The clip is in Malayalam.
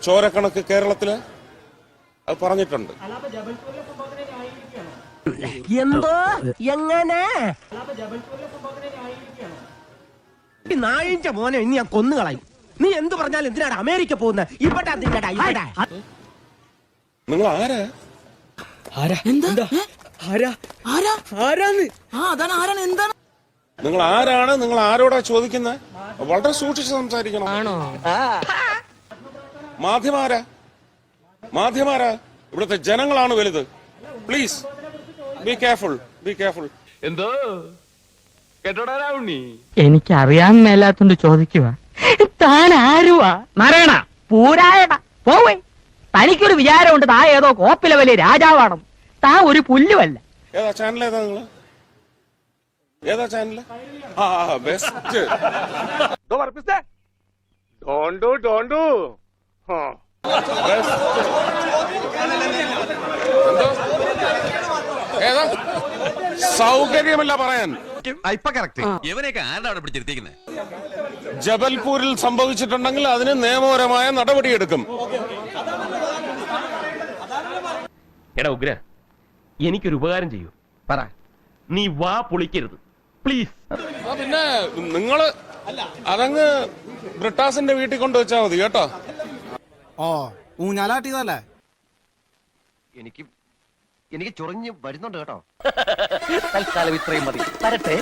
ചോരക്കണക്ക് കേരളത്തില് അത് പറഞ്ഞിട്ടുണ്ട്. എന്തോ എങ്ങനെ നായിന്റെ മോനെ ഇനി ഞാൻ കൊന്നുകളയും. നീ എന്ത് പറഞ്ഞാലും എന്തിനാണ് അമേരിക്ക പോകുന്നത്? ഇവിടെ നിങ്ങൾ ആരാ? നിങ്ങൾ ആരാണ്? നിങ്ങൾ ആരോടാ ചോദിക്കുന്നത്? വളരെ സൂക്ഷിച്ച് സംസാരിക്കണം. മാധ്യമാരാ ഇവിടുത്തെ ജനങ്ങളാണ് വലുത്. Please be careful, be careful. എന്തോ കേട്ടോടാ ഉണ്ണി? എനിക്കറിയാൻ മേലാത്തോണ്ട് ചോദിക്കുക, താൻ ആരുവാ? നാരായണ പൂരായണ പോവേ. തനിക്കൊരു വിചാരമുണ്ട് താ ഏതോ കോപ്പിലെ വലിയ രാജാവാണ്. താ ഒരു പുല്ലുമല്ല. ഏതാ ചാനൽ? ഏതാ നിങ്ങള്? ഏതാ ചാനൽ? ബെസ്റ്റ്. ഏതാ? സൗകര്യമല്ല പറയാൻ. ജബൽപൂരിൽ സംഭവിച്ചിട്ടുണ്ടെങ്കിൽ അതിന് നിയമപരമായ നടപടിയെടുക്കും. എടാ ഉഗ്ര, എനിക്കൊരു ഉപകാരം ചെയ്യൂ. പറ. നീ വാ പൊളിക്കരുത് പ്ലീസ്. പിന്നെ നിങ്ങള് അതങ്ങ് ബ്രിട്ടാസിന്റെ വീട്ടിൽ കൊണ്ടുവച്ചാ മതി കേട്ടോ. ഊഞ്ഞാലാട്ടിയതല്ലേ? എനിക്ക് ചൊറിഞ്ഞ് വരുന്നുണ്ട് കേട്ടോ. തൽക്കാലം ഇത്രയും മതി. വരട്ടെ.